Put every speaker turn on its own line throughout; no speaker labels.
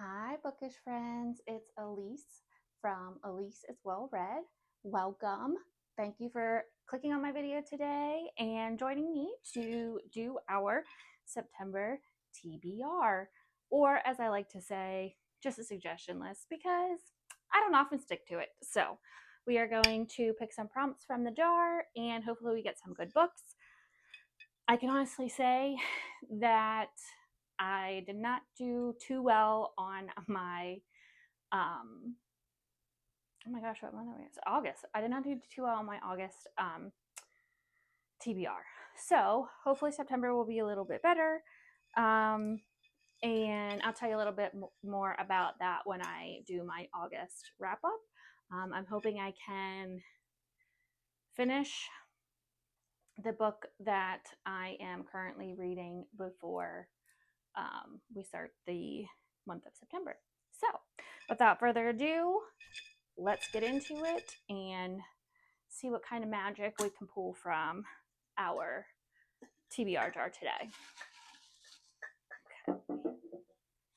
Hi, bookish friends. It's Elise from Elise is Well Read. Welcome. Thank you for clicking on my video today and joining me to do our September TBR, or as I like to say, just a suggestion list because I don't often stick to it. So we are going to pick some prompts from the jar and hopefully we get some good books. I can honestly say that I did not do too well on my, oh my gosh, what month are we in? It's August. I did not do too well on my August TBR. So hopefully September will be a little bit better. And I'll tell you a little bit more about that when I do my August wrap up. I'm hoping I can finish the book that I am currently reading before we start the month of September. So without further ado, let's get into it and see what kind of magic we can pull from our TBR jar today. Okay.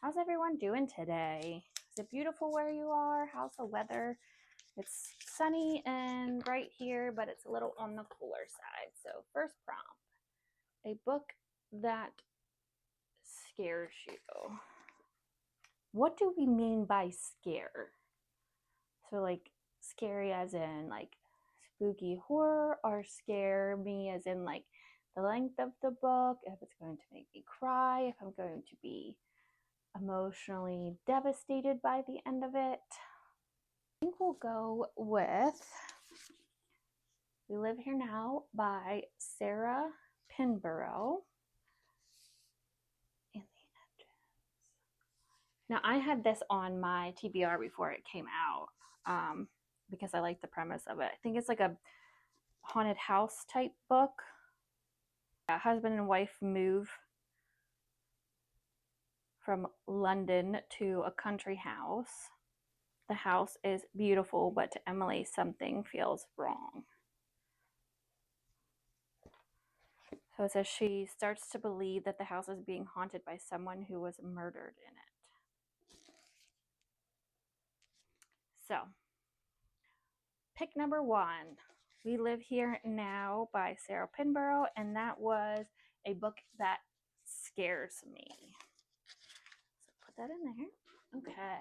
How's everyone doing today? Is it beautiful where you are? How's the weather? It's sunny and bright here, but it's a little on the cooler side. So first prompt, a book that scares you. What do we mean by scare? So like scary as in like spooky horror, or scare me as in like the length of the book, if it's going to make me cry, if I'm going to be emotionally devastated by the end of it. I think we'll go with We Live Here Now by Sarah Pinborough. In the Edges. Now I had this on my TBR before it came out because I like the premise of it. I think it's like a haunted house type book. A husband and wife move from London to a country house. The house is beautiful, but to Emily, something feels wrong. So it says she starts to believe that the house is being haunted by someone who was murdered in it. So, pick number 1, We Live Here Now by Sarah Pinborough, and that was a book that scares me. So put that in there. Okay.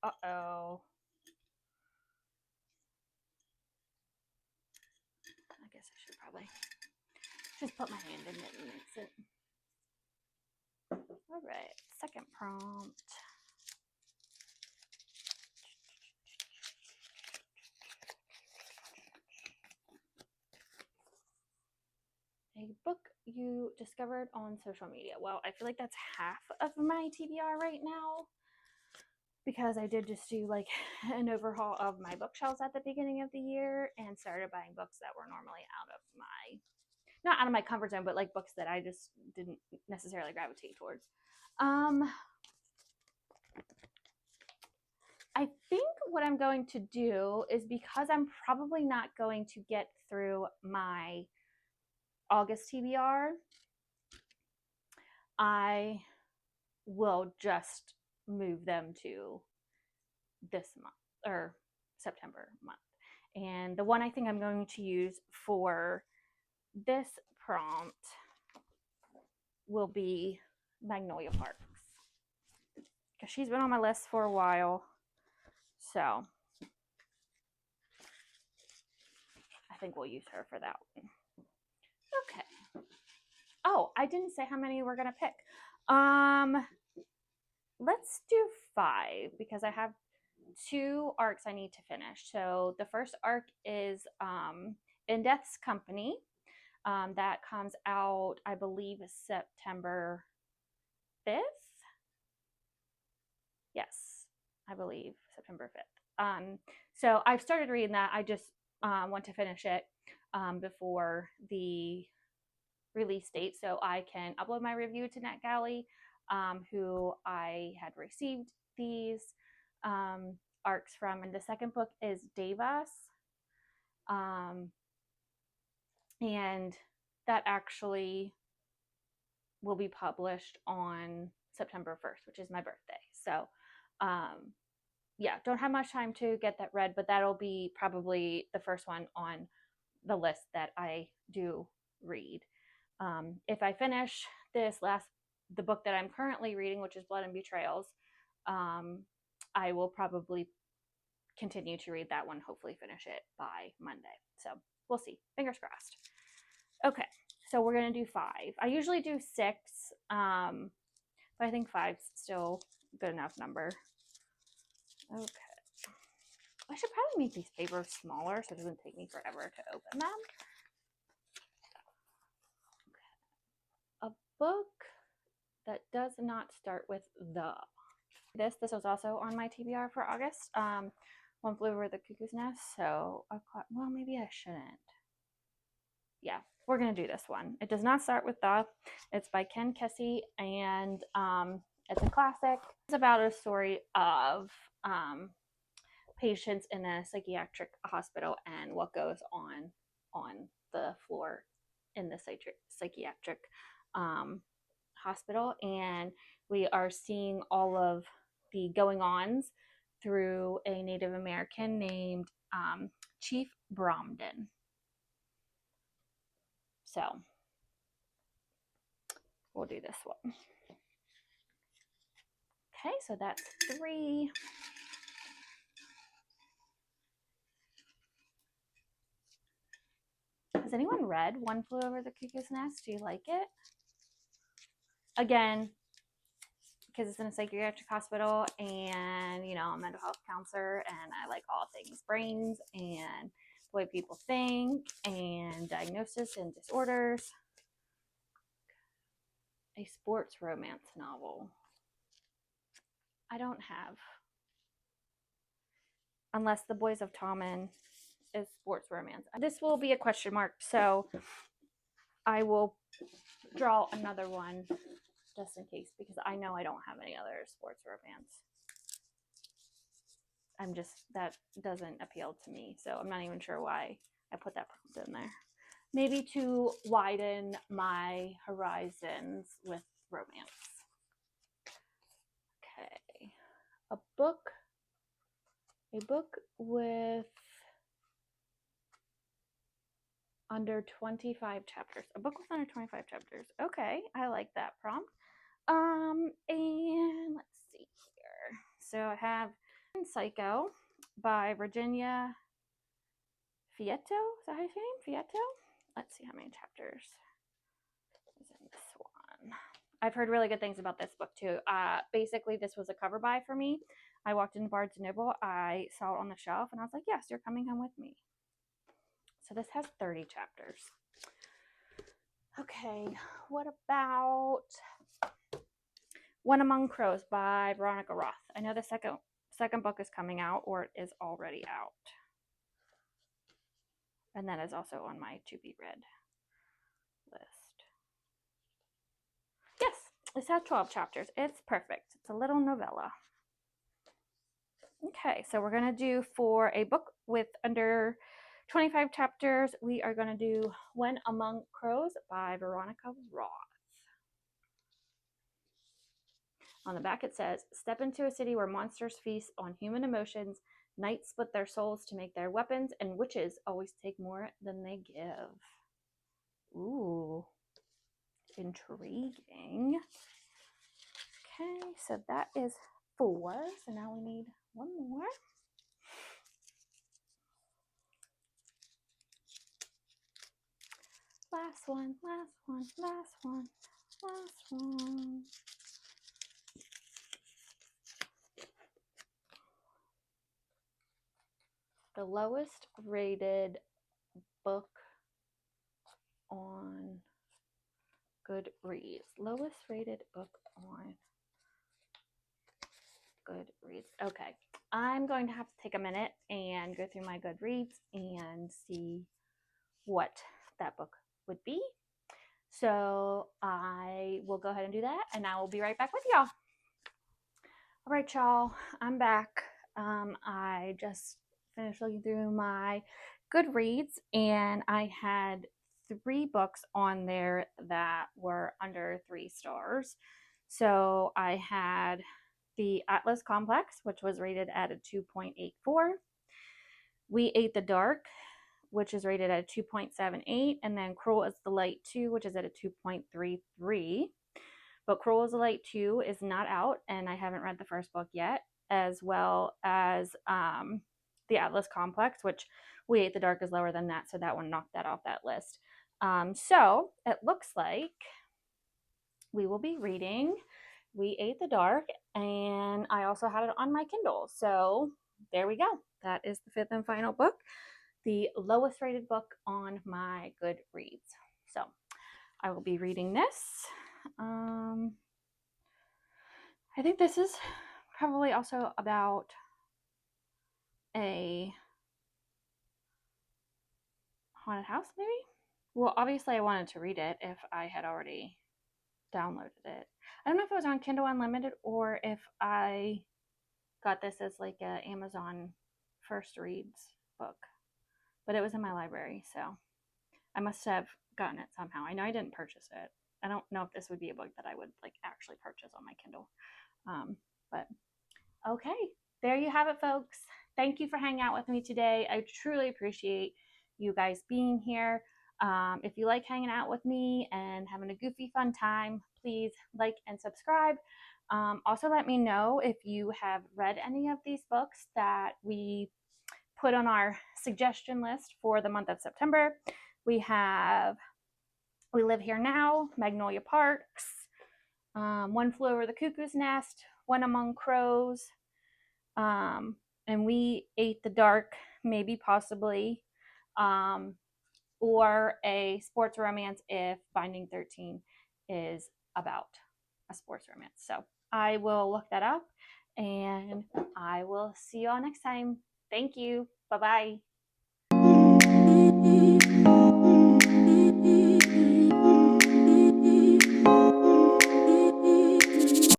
Uh-oh. I guess I should probably just put my hand in it and mix it. All right, second prompt. A book you discovered on social media. Well, I feel like that's half of my TBR right now because I did just do like an overhaul of my bookshelves at the beginning of the year and started buying books that were normally not out of my comfort zone, but like books that I just didn't necessarily gravitate towards. I think what I'm going to do is, because I'm probably not going to get through my August TBR, I will just move them to this month or September month. And the one I think I'm going to use for this prompt will be Magnolia Parks, because she's been on my list for a while. So I think we'll use her for that one. Okay. Oh, I didn't say how many we're gonna pick. Let's do 5 because I have 2 arcs I need to finish. So the first arc is In Death's Company. That comes out, I believe, September 5th. Yes, I believe September 5th. So I've started reading that. I just want to finish it before the release date so I can upload my review to NetGalley, who I had received these arcs from. And the second book is Daevas. And that actually will be published on September 1st, which is my birthday. So, yeah, don't have much time to get that read, but that'll be probably the first one on the list that I do read. If I finish the book that I'm currently reading, which is Blood and Betrayals, I will probably continue to read that one, hopefully finish it by Monday. So we'll see. Fingers crossed. Okay, so we're going to do 5. I usually do 6, but I think 5's still a good enough number. Okay. I should probably make these papers smaller so it doesn't take me forever to open them. Okay. A book that does not start with the. This was also on my TBR for August. One Flew Over the Cuckoo's Nest. So, well, maybe I shouldn't. Yeah, we're going to do this one. It does not start with the. It's by Kesey, and it's a classic. It's about a story of patients in a psychiatric hospital and what goes on the floor in the psychiatric hospital. And we are seeing all of the going-ons through a Native American named Chief Bromden. So we'll do this one. Okay, so that's 3. Has anyone read One Flew Over the Cuckoo's Nest? Do you like it? Again, because it's in a psychiatric hospital, and you know, I'm a mental health counselor, and I like all things brains and the way people think and diagnosis and disorders. A sports romance novel. I don't have, unless The Boys of Tommen is sports romance. This will be a question mark, so I will draw another one just in case, because I know I don't have any other sports romance. That doesn't appeal to me, so I'm not even sure why I put that prompt in there. Maybe to widen my horizons with romance. Okay. A book with under 25 chapters. A book with under 25 chapters. Okay, I like that prompt. And let's see here. So I have Psycho by Virginia Fietto. Is that how you say her name? Fietto? Let's see how many chapters is in this one. I've heard really good things about this book too. Basically, this was a cover buy for me. I walked into Barnes & Noble. I saw it on the shelf, and I was like, yes, you're coming home with me. So this has 30 chapters. Okay, what about One Among Crows by Veronica Roth? I know the second book is coming out, or it is already out. And that is also on my to be read list. Yes, this has 12 chapters. It's perfect. It's a little novella. Okay, so we're going to do, for a book with under 25 chapters, we are going to do One Among Crows by Veronica Roth. On the back it says, step into a city where monsters feast on human emotions, knights split their souls to make their weapons, and witches always take more than they give. Ooh, intriguing. Okay, so that is 4. So now we need one more. Last one, last one, last one, last one. The lowest rated book on Goodreads. Lowest rated book on Goodreads. Okay, I'm going to have to take a minute and go through my Goodreads and see what that book would be. So I will go ahead and do that, and I will be right back with y'all. All right, y'all, I'm back. I just finished looking through my Goodreads, and I had 3 books on there that were under 3 stars. So I had the Atlas Complex, which was rated at a 2.84. We Ate the Dark, which is rated at a 2.78, and then Cruel as the Light 2, which is at a 2.33. But Cruel as the Light 2 is not out, and I haven't read the first book yet, as well as the Atlas Complex, which We Ate the Dark is lower than that, so that one knocked that off that list. So it looks like we will be reading We Ate the Dark, and I also had it on my Kindle. So there we go. That is the 5th and final book, the lowest rated book on my Goodreads. So I will be reading this. I think this is probably also about a haunted house, maybe? Well, obviously I wanted to read it if I had already downloaded it. I don't know if it was on Kindle Unlimited or if I got this as like a Amazon first reads book, but it was in my library, so I must have gotten it somehow. I know I didn't purchase it. I don't know if this would be a book that I would like actually purchase on my Kindle. But okay, there you have it, folks. Thank you for hanging out with me today. I truly appreciate you guys being here. If you like hanging out with me and having a goofy fun time, please like and subscribe. Also, let me know if you have read any of these books that we put on our suggestion list for the month of September. We have We Live Here Now, Magnolia Parks, One Flew Over the Cuckoo's Nest, One Among Crows, and We Ate the Dark, maybe, possibly, or a sports romance if Binding 13 is about a sports romance. So I will look that up, and I will see you all next time. Thank you. Bye-bye.